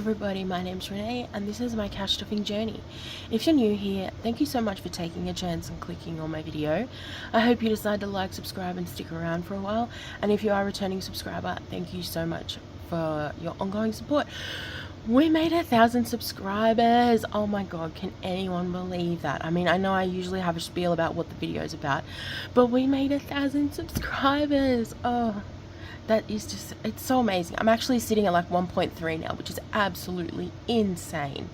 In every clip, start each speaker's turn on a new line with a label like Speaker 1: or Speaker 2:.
Speaker 1: everybody, my name's Renee and this is my cash stuffing journey. If you're new here, thank you so much for taking a chance and clicking on my video. I hope you decide to like, subscribe and stick around for a while, and if you are a returning subscriber, thank you so much for your ongoing support. We made 1,000 subscribers. Oh my god, can anyone believe that? I mean, I know I usually have a spiel about what the video is about, but we made 1,000 subscribers. Oh, that is just, it's so amazing. I'm actually sitting at like 1.3 now, which is absolutely insane.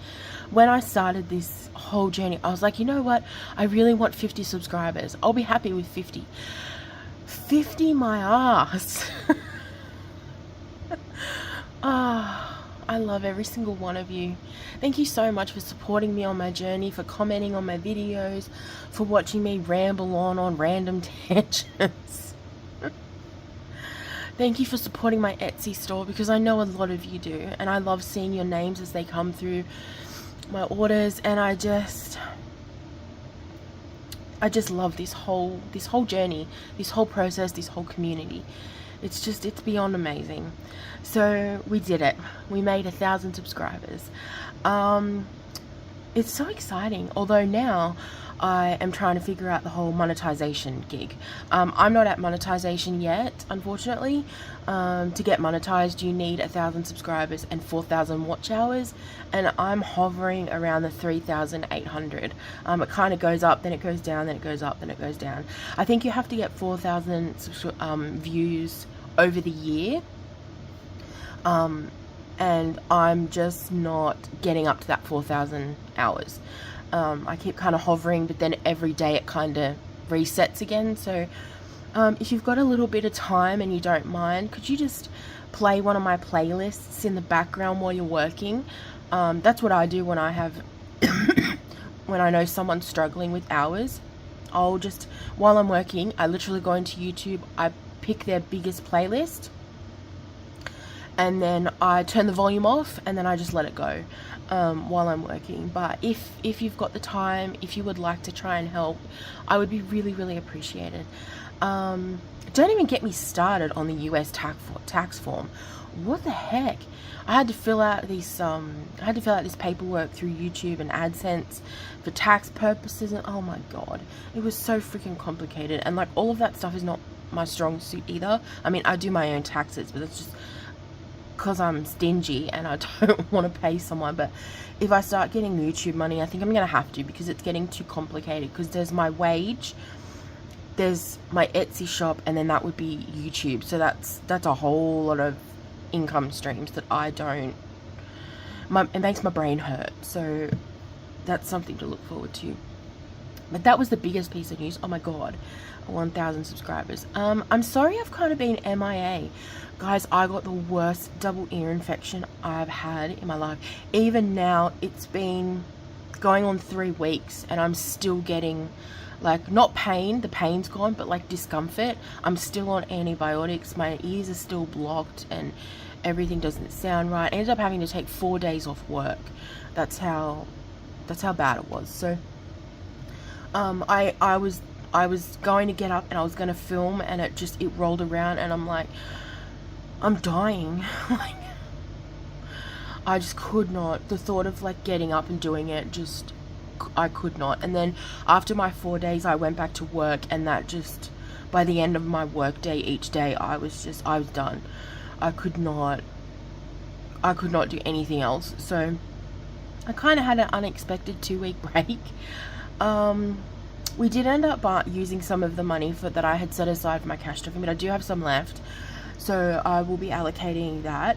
Speaker 1: When I started this whole journey, I was like, you know what? I really want 50 subscribers. I'll be happy with 50. 50 my ass. Ah. I love every single one of you. Thank you so much for supporting me on my journey, for commenting on my videos, for watching me ramble on random tangents. Thank you for supporting my Etsy store, because I know a lot of you do, and I love seeing your names as they come through my orders, and I just love this whole journey, this whole process, this whole community. It's beyond amazing. So we did it. We made 1,000 subscribers. It's so exciting. Although now I am trying to figure out the whole monetization gig. I'm not at monetization yet, unfortunately. To get monetized, you need 1,000 subscribers and 4,000 watch hours, and I'm hovering around the 3,800. It kind of goes up, then it goes down, then it goes up, then it goes down. I think you have to get 4,000 views over the year, and I'm just not getting up to that 4,000 hours. I keep kind of hovering, but then every day it kind of resets again. So if you've got a little bit of time and you don't mind, could you just play one of my playlists in the background while you're working? That's what I do when I have when I know someone's struggling with hours. I'll just, while I'm working, I literally go into YouTube, I pick their biggest playlist, and then I turn the volume off, and then I just let it go while I'm working. But if you've got the time, if you would like to try and help, I would be really appreciated. Don't even get me started on the US tax form. What the heck? I had to fill out this paperwork through YouTube and AdSense for tax purposes, and oh my god, it was so freaking complicated. And like, all of that stuff is not my strong suit either. I mean, I do my own taxes, but it's just because I'm stingy and I don't want to pay someone. But if I start getting YouTube money, I think I'm gonna have to, because it's getting too complicated. Because there's my wage, there's my Etsy shop, and then that would be YouTube. So that's a whole lot of income streams that I don't, it makes my brain hurt. So that's something to look forward to. But that was the biggest piece of news. Oh my god, 1,000 subscribers. I'm sorry I've kind of been MIA. Guys, I got the worst double ear infection I've had in my life. Even now, it's been going on 3 weeks, and I'm still getting, like, not pain, the pain's gone, but like discomfort. I'm still on antibiotics, my ears are still blocked, and everything doesn't sound right. I ended up having to take 4 days off work. That's how bad it was. So I was going to get up and I was going to film, and it rolled around, and I'm like, I'm dying. Like, I just could not. The thought of like getting up and doing it, I could not. And then after my 4 days, I went back to work, and that just, by the end of my work day each day, I was done. I could not do anything else. So I kind of had an unexpected 2-week break. We did end up using some of the money that I had set aside for my cash stuffing, but I do have some left, so I will be allocating that.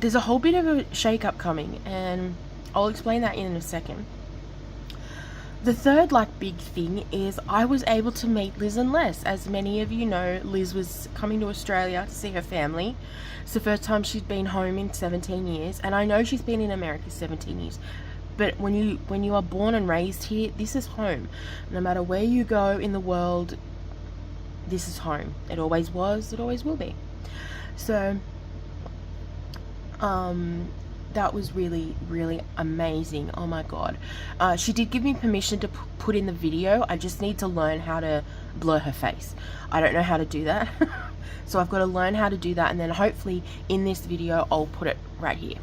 Speaker 1: There's a whole bit of a shake-up coming, and I'll explain that in a second. The third big thing is I was able to meet Liz and Les. As many of you know, Liz was coming to Australia to see her family. It's the first time she's been home in 17 years, and I know she's been in America 17 years. But when you are born and raised here, this is home. No matter where you go in the world, this is home. It always was, it always will be. So that was really amazing. Oh my god. She did give me permission to put in the video. I just need to learn how to blur her face. I don't know how to do that. So I've got to learn how to do that, and then hopefully in this video I'll put it right here.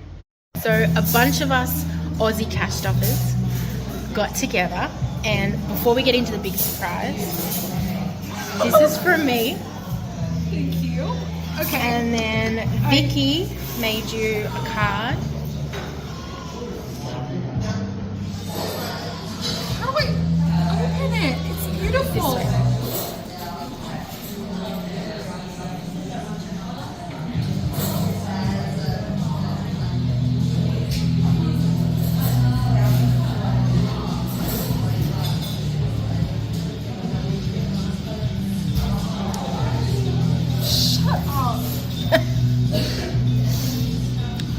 Speaker 1: So a bunch of us Aussie cash stuffers got together, and before we get into the big surprise, this is from me.
Speaker 2: Thank you. Okay.
Speaker 1: And then Vicky made you a card.
Speaker 2: How do I open it? It's beautiful.
Speaker 1: This way.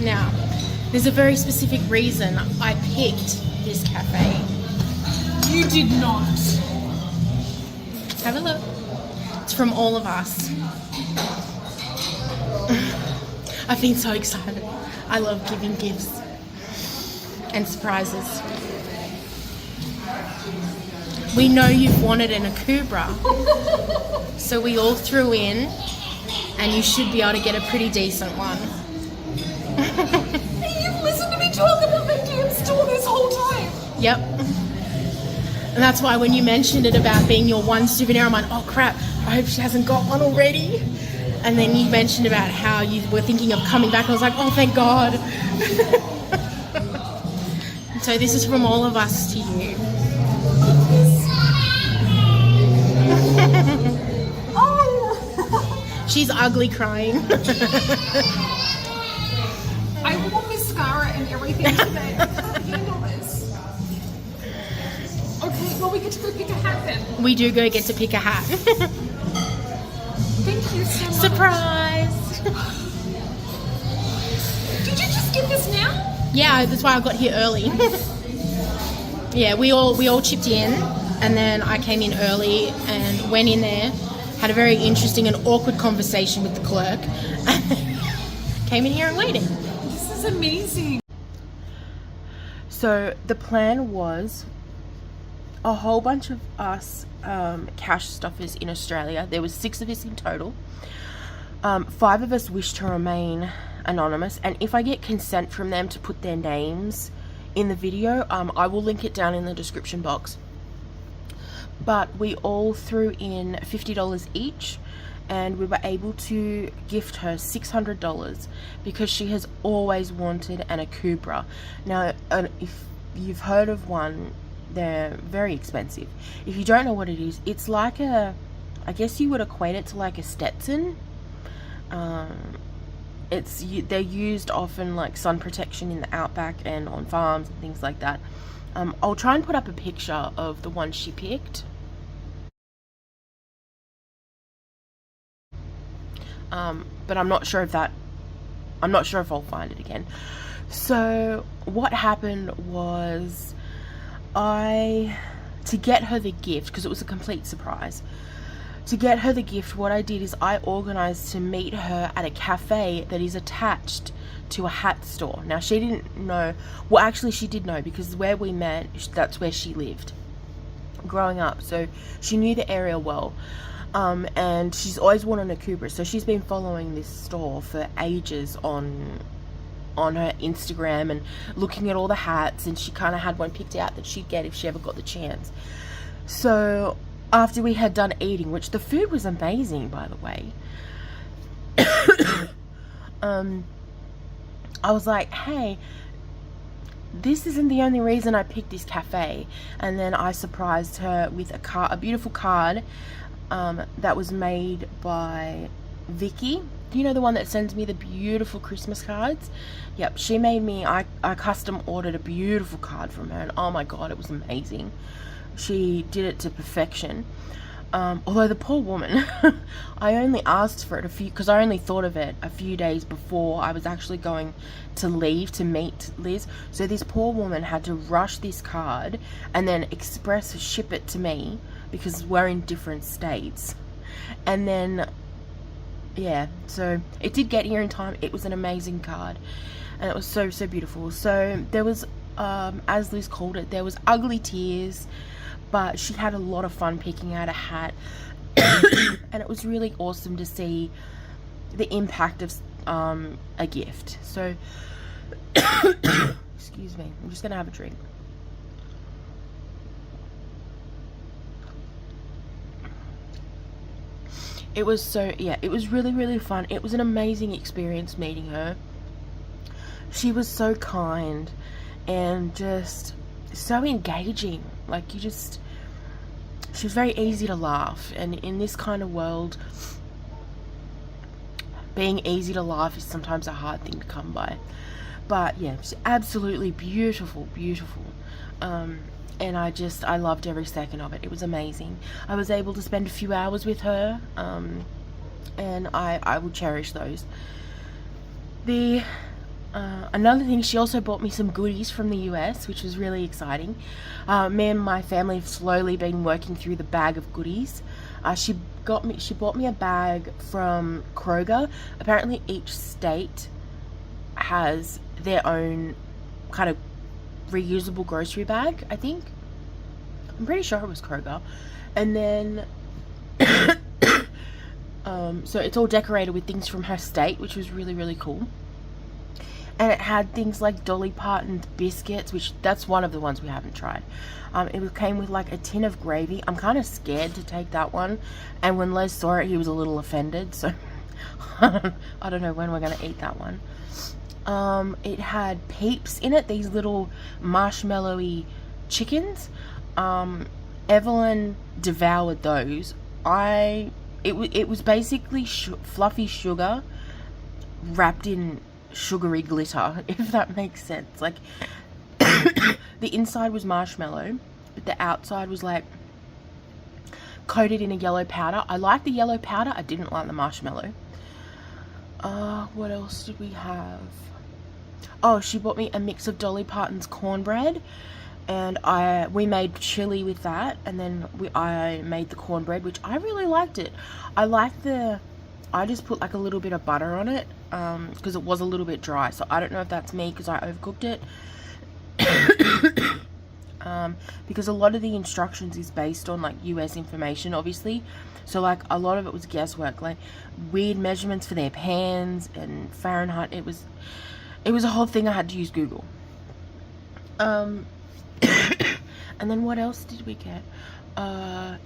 Speaker 1: Now, there's a very specific reason I picked this cafe.
Speaker 2: You did not.
Speaker 1: Have a look. It's from all of us. I've been so excited. I love giving gifts and surprises. We know you've wanted an Akubra, so we all threw in, and you should be able to get a pretty decent one.
Speaker 2: Hey, you've listened to me talk about my damn store this whole time.
Speaker 1: Yep. And that's why when you mentioned it about being your one souvenir, I'm like, oh crap, I hope she hasn't got one already. And then you mentioned about how you were thinking of coming back. I was like, oh, thank God. So this is from all of us to you.
Speaker 2: Oh!
Speaker 1: She's ugly crying.
Speaker 2: I wore mascara and everything today. I can't handle this. Okay, well, we get to go pick a hat then.
Speaker 1: We do go get to pick a hat.
Speaker 2: Thank you so much.
Speaker 1: Surprise!
Speaker 2: Did you just get this now?
Speaker 1: Yeah, that's why I got here early. Yeah, we all chipped in, and then I came in early and went in there, had a very interesting and awkward conversation with the clerk, and came in here and waited.
Speaker 2: This is amazing.
Speaker 1: So the plan was a whole bunch of us cash stuffers in Australia. There was 6 of us in total. 5 of us wish to remain anonymous, and if I get consent from them to put their names in the video, I will link it down in the description box. But we all threw in $50 each, and we were able to gift her $600 because she has always wanted an Akubra. Now, if you've heard of one, they're very expensive. If you don't know what it is, it's like I guess you would equate it to like a Stetson. They're used often like sun protection in the outback and on farms and things like that. I'll try and put up a picture of the one she picked. But I'm not sure if I'll find it again. So what happened was, to get her the gift, because it was a complete surprise, to get her the gift, what I did is I organized to meet her at a cafe that is attached to a hat store. Now, she didn't know, well, actually she did know, because where we met, that's where she lived growing up, so she knew the area well. And she's always wanted a Akubra, so she's been following this store for ages on her Instagram and looking at all the hats, and she kind of had one picked out that she'd get if she ever got the chance. So after we had done eating, which the food was amazing, by the way, I was like, hey, this isn't the only reason I picked this cafe. And then I surprised her with a beautiful card that was made by Vicky. Do you know the one that sends me the beautiful Christmas cards? Yep, she made me, I custom ordered a beautiful card from her, and oh my god, it was amazing. She did it to perfection. Although the poor woman, I only asked for it because I only thought of it a few days before I was actually going to leave to meet Liz. So this poor woman had to rush this card and then express ship it to me because we're in different states. And then, yeah, so it did get here in time. It was an amazing card, and it was so, so beautiful. So there was, as Liz called it, there was ugly tears, but she had a lot of fun picking out a hat. And it was really awesome to see the impact of a gift. So excuse me, I'm just gonna have a drink. It was so, yeah, it was really, really fun. It was an amazing experience meeting her. She was so kind and just so engaging. Like, she was very easy to laugh. And in this kind of world, being easy to laugh is sometimes a hard thing to come by. But yeah, she's absolutely beautiful, beautiful. And I loved every second of it. It was amazing. I was able to spend a few hours with her, and I will cherish those. Another thing, she also bought me some goodies from the US, which was really exciting. Me and my family have slowly been working through the bag of goodies. She bought me a bag from Kroger. Apparently each state has their own kind of reusable grocery bag, I think. I'm pretty sure it was Kroger. And then so it's all decorated with things from her state, which was really, really cool. And it had things like Dolly Parton's biscuits, which that's one of the ones we haven't tried. It came with like a tin of gravy. I'm kind of scared to take that one, and when Les saw it, he was a little offended, so I don't know when we're gonna eat that one. It had Peeps in it, these little marshmallowy chickens. Evelyn devoured those. It was basically fluffy sugar wrapped in sugary glitter, if that makes sense. Like, the inside was marshmallow, but the outside was like coated in a yellow powder. I liked the yellow powder, I didn't like the marshmallow. What else did we have? Oh, she bought me a mix of Dolly Parton's cornbread, and we made chili with that, and then I made the cornbread, which I really liked it. I just put like a little bit of butter on it, because it was a little bit dry, so I don't know if that's me because I overcooked it. Because a lot of the instructions is based on like US information, obviously, so like a lot of it was guesswork, like weird measurements for their pans and Fahrenheit. It was a whole thing. I had to use Google. And then what else did we get?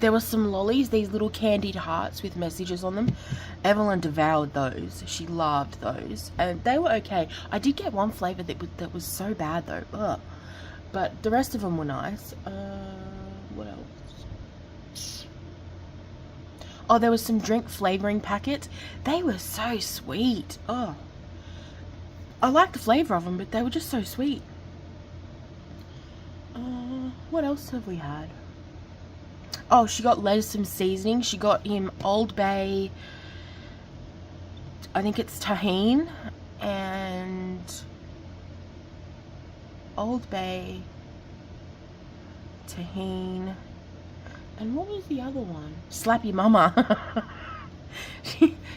Speaker 1: There were some lollies, these little candied hearts with messages on them. Evelyn devoured those. She loved those, and they were okay. I did get one flavor that was so bad though. Ugh. But the rest of them were nice. What else? Oh, there was some drink flavoring packets. They were so sweet. Oh, I liked the flavor of them, but they were just so sweet. What else have we had? Oh, she got Les some seasoning. She got him Old Bay, I think it's tahine, and Old Bay, tahine, and what was the other one? Slappy Mama.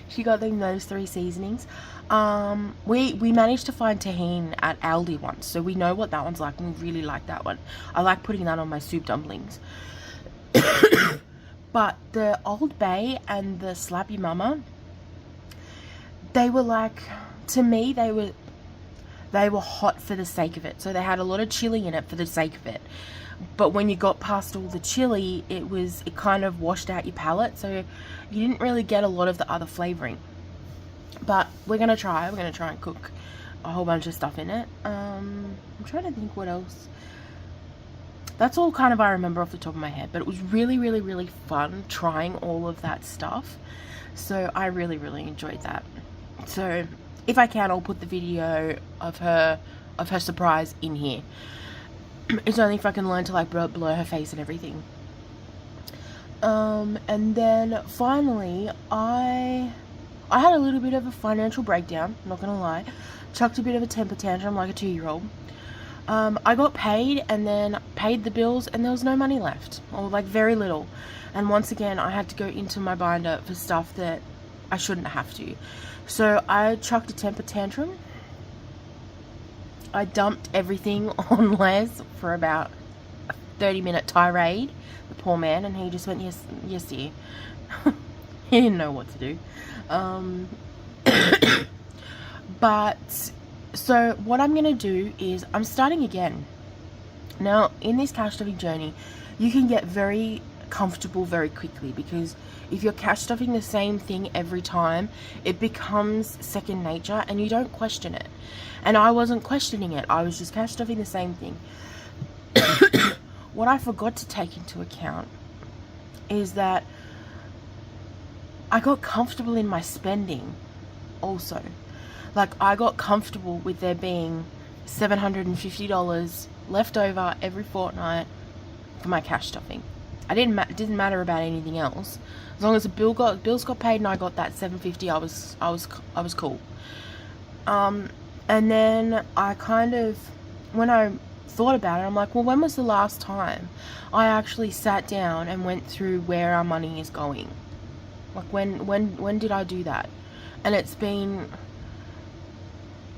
Speaker 1: She got them those 3 seasonings. We managed to find tahine at Aldi once, so we know what that one's like, and we really like that one. I like putting that on my soup dumplings. But the Old Bay and the Slappy Mama, they were like, to me, they were hot for the sake of it. So they had a lot of chili in it for the sake of it. But when you got past all the chili, it kind of washed out your palate, so you didn't really get a lot of the other flavoring. But we're gonna try and cook a whole bunch of stuff in it. I'm trying to think what else. That's all kind of I remember off the top of my head, but it was really, really, really fun trying all of that stuff. So I really, really enjoyed that. So if I can, I'll put the video of her surprise in here. It's only if I can learn to like blur her face and everything. And then finally, I had a little bit of a financial breakdown, I'm not gonna lie. Chucked a bit of a temper tantrum like a 2-year-old. I got paid and then paid the bills, and there was no money left, or like very little. And once again, I had to go into my binder for stuff that I shouldn't have to. So I chucked a temper tantrum. I dumped everything on Les for about a 30-minute tirade. the poor man, and he just went, yes, yes dear. He didn't know what to do. But so what I'm gonna do is I'm starting again. Now in this cash stuffing journey, you can get very comfortable very quickly, because if you're cash stuffing the same thing every time, it becomes second nature and you don't question it. And I wasn't questioning it, I was just cash stuffing the same thing. What I forgot to take into account is that I got comfortable in my spending also. Like, I got comfortable with there being $750 left over every fortnight for my cash stuffing. It didn't matter about anything else. As long as the bills got paid and I got that $750, I was cool. And then I kind of, when I thought about it, I'm like, well, when was the last time I actually sat down and went through where our money is going? Like, when did I do that? And it's been,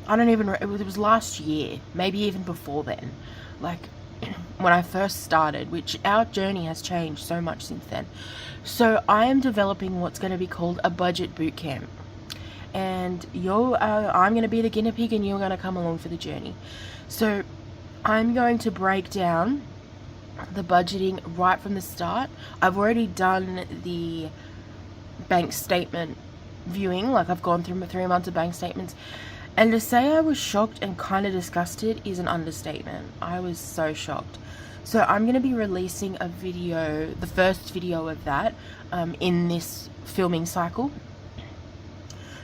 Speaker 1: I don't even, it was last year, maybe even before then. Like, when I first started, which our journey has changed so much since then. So I am developing what's going to be called a budget boot camp. And I'm going to be the guinea pig and you're going to come along for the journey. So I'm going to break down the budgeting right from the start. I've already done the bank statement viewing, like I've gone through my 3 months of bank statements, and to say I was shocked and kind of disgusted is an understatement. I was so shocked. So I'm going to be releasing a video, the first video of that, in this filming cycle.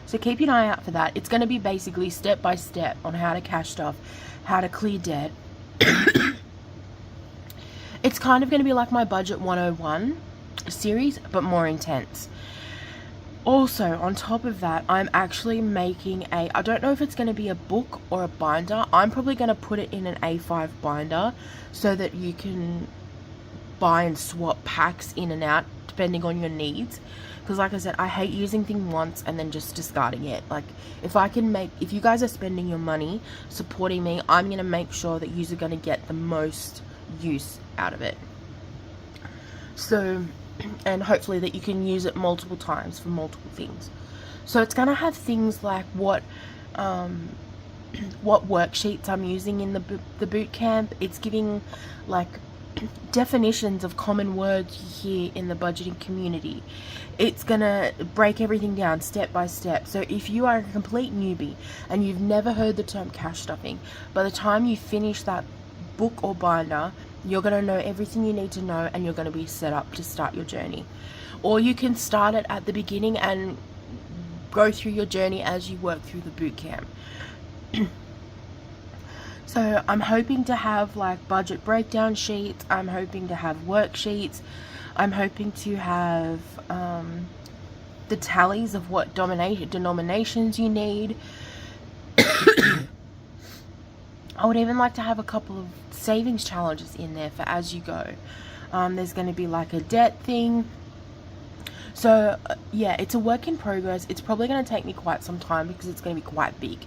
Speaker 1: So keep an eye out for that. It's going to be basically step by step on how to cash stuff, how to clear debt. It's kind of going to be like my Budget 101 series, but more intense. Also, on top of that, I'm actually making I don't know if it's going to be a book or a binder. I'm probably going to put it in an A5 binder so that you can buy and swap packs in and out depending on your needs. Because like I said, I hate using things once and then just discarding it. Like, if you guys are spending your money supporting me, I'm going to make sure that you are going to get the most use out of it. So, and hopefully that you can use it multiple times for multiple things. So it's going to have things like what worksheets I'm using in the boot camp. It's giving like definitions of common words you hear in the budgeting community. It's going to break everything down step by step. So if you are a complete newbie and you've never heard the term cash stuffing, by the time you finish that book or binder, you're going to know everything you need to know and you're going to be set up to start your journey. Or you can start it at the beginning and go through your journey as you work through the boot camp. So I'm hoping to have like budget breakdown sheets. I'm hoping to have worksheets. I'm hoping to have the tallies of what denominations you need. I would even like to have a couple of savings challenges in there for as you go. There's going to be like a debt thing. So yeah, it's a work in progress. It's probably going to take me quite some time because it's going to be quite big.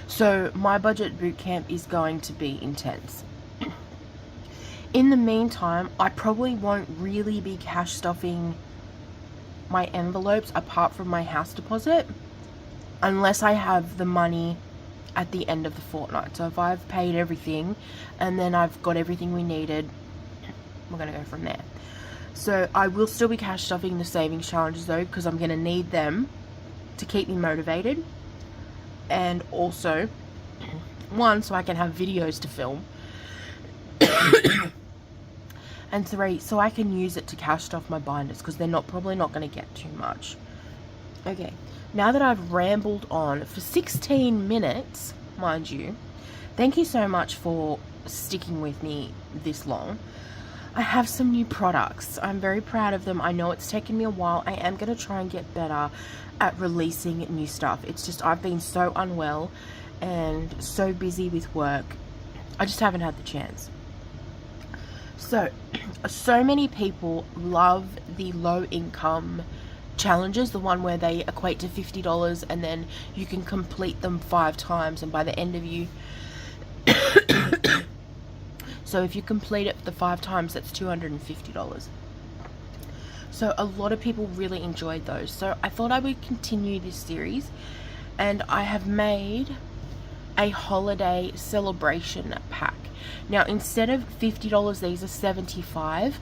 Speaker 1: So my budget boot camp is going to be intense. In the meantime, I probably won't really be cash stuffing my envelopes apart from my house deposit unless I have the money at the end of the fortnight. So if I've paid everything and then I've got everything we needed, we're going to go from there. So I will still be cash stuffing the savings challenges though, because I'm going to need them to keep me motivated, and also one, so I can have videos to film, and three, so I can use it to cash stuff my binders, because they're probably not going to get too much. Okay, now that I've rambled on for 16 minutes, mind you, thank you so much for sticking with me this long. I have some new products. I'm very proud of them. I know it's taken me a while. I am going to try and get better at releasing new stuff. It's just I've been so unwell and so busy with work. I just haven't had the chance. So many people love the low income challenges, the one where they equate to $50 and then you can complete them 5 times, and by the end of you so if you complete it the 5 times, that's $250. So a lot of people really enjoyed those. So I thought I would continue this series, and I have made a holiday celebration pack. Now instead of $50, these are $75,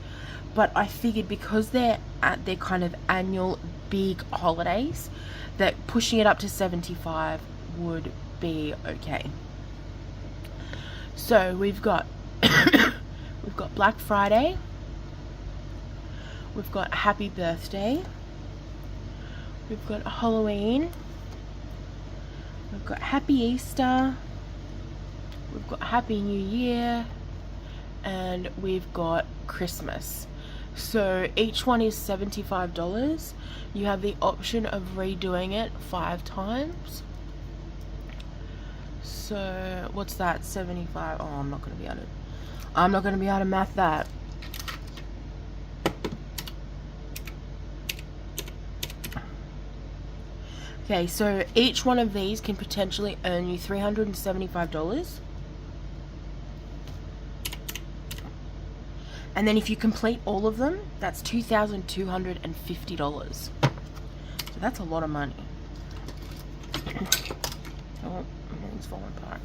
Speaker 1: but I figured because they're at their kind of annual big holidays, that pushing it up to $75 would be okay. So we've got we've got Black Friday, we've got Happy Birthday, we've got Halloween, we've got Happy Easter, we've got Happy New Year, and we've got Christmas. So each one is $75. You have the option of redoing it 5 times. So what's that? 75. Oh, I'm not gonna be able to math that. Okay, so each one of these can potentially earn you $375. And then if you complete all of them, that's $2,250. So that's a lot of money. Oh, it's falling apart.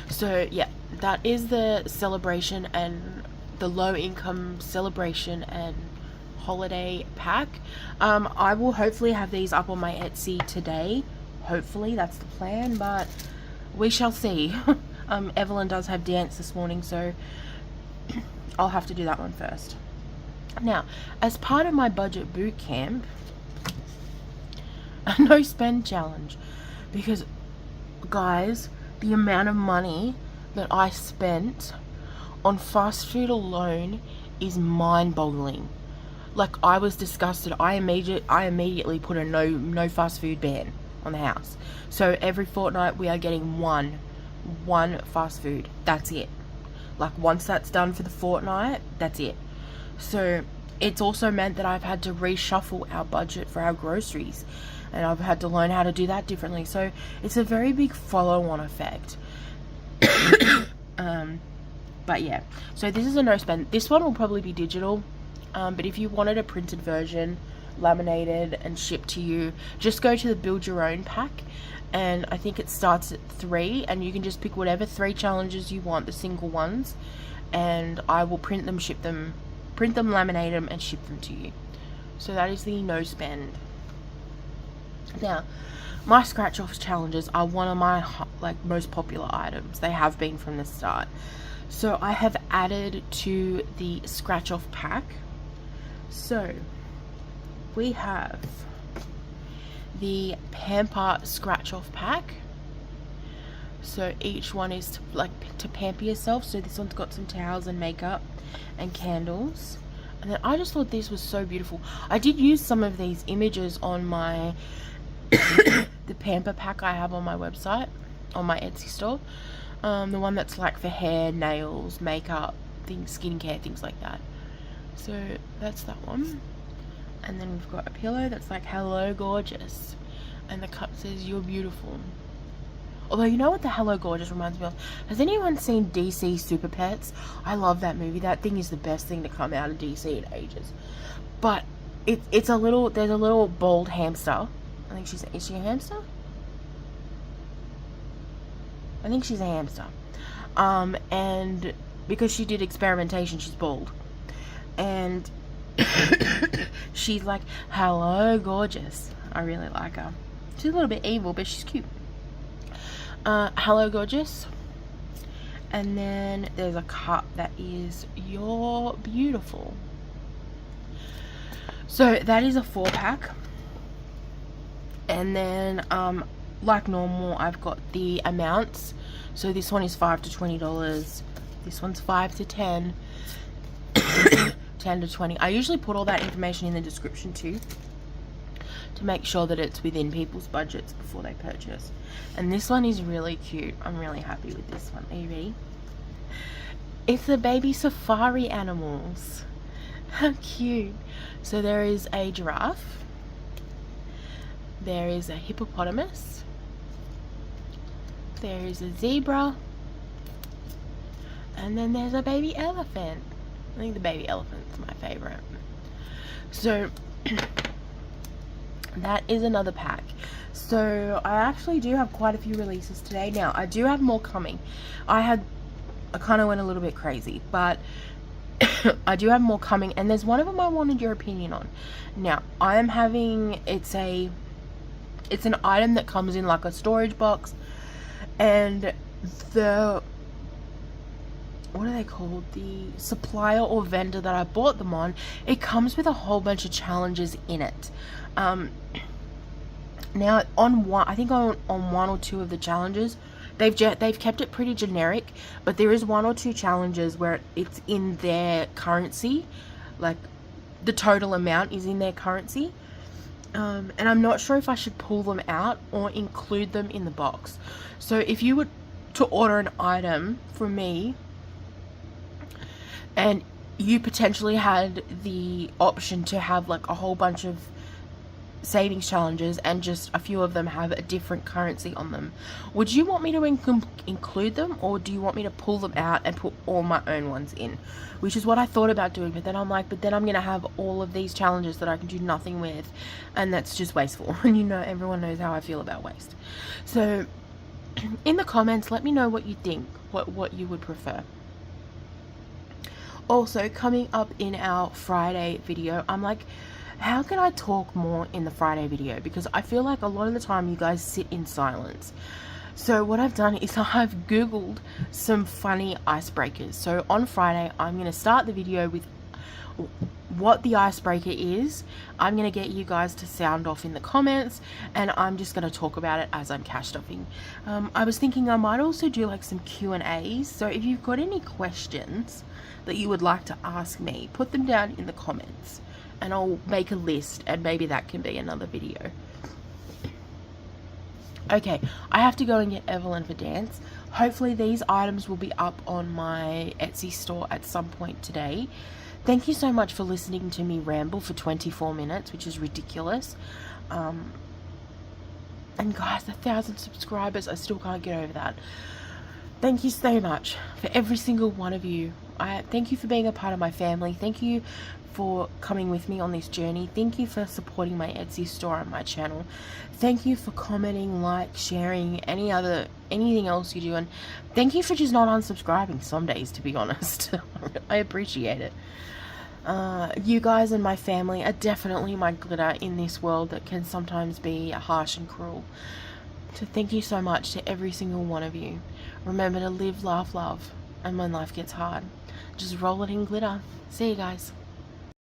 Speaker 1: So yeah, that is the celebration and the low income celebration and holiday pack. I will hopefully have these up on my Etsy today. Hopefully, that's the plan, but we shall see. Evelyn does have dance this morning, so I'll have to do that one first. Now, as part of my budget boot camp, a no spend challenge, because guys, the amount of money that I spent on fast food alone is mind boggling. Like, I was disgusted. I immediately put a no fast food ban on the house. So every fortnight we are getting one fast food. That's it. Like, once that's done for the fortnight, that's it. So it's also meant that I've had to reshuffle our budget for our groceries, and I've had to learn how to do that differently. So it's a very big follow-on effect. But yeah, so this is a no spend. This one will probably be digital, but if you wanted a printed version, laminated and shipped to you, just go to the build your own pack, and I think it starts at 3, and you can just pick whatever 3 challenges you want, the single ones, and I will print them, laminate them and ship them to you. So that is the no spend. Now, my scratch off challenges are one of my most popular items. They have been from the start. So I have added to the scratch off pack. So we have the Pamper scratch off pack. So each one is to pamper yourself. So this one's got some towels and makeup and candles. And then I just thought this was so beautiful. I did use some of these images on my the Pamper pack I have on my website, on my Etsy store. The one that's like for hair, nails, makeup, things, skincare, things like that. So that's that one. And then we've got a pillow that's like, hello gorgeous, and the cup says you're beautiful. Although, you know what the hello gorgeous reminds me of? Has anyone seen DC Super Pets? I love that movie. That thing is the best thing to come out of DC in ages. But there's a little bald hamster. I think is she a hamster? I think she's a hamster. And because she did experimentation, she's bald. And she's like, hello gorgeous. I really like her. She's a little bit evil, but she's cute. Hello gorgeous. And then there's a cup that is you're beautiful. So that is a 4-pack. And then like normal, I've got the amounts. So this one is $5 to $20. This one's $5 to $10. 10 to 20. I usually put all that information in the description too, to make sure that it's within people's budgets before they purchase. And this one is really cute. I'm really happy with this one. Are you ready? It's the baby safari animals. How cute. So there is a giraffe. There is a hippopotamus. There is a zebra. And then there's a baby elephant. I think the baby elephant's my favorite. So that is another pack. So I actually do have quite a few releases today. Now I do have more coming. I kind of went a little bit crazy, but I do have more coming, and there's one of them I wanted your opinion on. Now I am having, it's an item that comes in like a storage box, and what are they called, the supplier or vendor that I bought them on, it comes with a whole bunch of challenges in it. Now on one, I think on one or two of the challenges, they've kept it pretty generic, but there is one or two challenges where it's in their currency, like the total amount is in their currency. And I'm not sure if I should pull them out or include them in the box. So if you were to order an item from me and you potentially had the option to have like a whole bunch of savings challenges and just a few of them have a different currency on them, would you want me to include them, or do you want me to pull them out and put all my own ones in? Which is what I thought about doing, but then I'm like, but then I'm gonna have all of these challenges that I can do nothing with, and that's just wasteful. And you know, everyone knows how I feel about waste. So in the comments, let me know what you think, what you would prefer. Also, coming up in our Friday video, I'm like, how can I talk more in the Friday video? Because I feel like a lot of the time you guys sit in silence. So what I've done is I've Googled some funny icebreakers. So on Friday, I'm going to start the video with what the icebreaker is. I'm going to get you guys to sound off in the comments, and I'm just going to talk about it as I'm cash stuffing. I was thinking I might also do like some Q&As. So if you've got any questions that you would like to ask me, put them down in the comments, and I'll make a list, and maybe that can be another video. Okay, I have to go and get Evelyn for dance. Hopefully these items will be up on my Etsy store at some point today. Thank you so much for listening to me ramble for 24 minutes, which is ridiculous. And guys, 1,000 subscribers, I still can't get over that. Thank you so much for every single one of you. Thank you for being a part of my family. Thank you for coming with me on this journey. Thank you for supporting my Etsy store and my channel. Thank you for commenting, like, sharing, anything else you do, and thank you for just not unsubscribing some days, to be honest. I appreciate it. You guys and my family are definitely my glitter in this world that can sometimes be harsh and cruel. So thank you so much to every single one of you. Remember to live, laugh, love, and when life gets hard, just roll it in glitter. See you guys.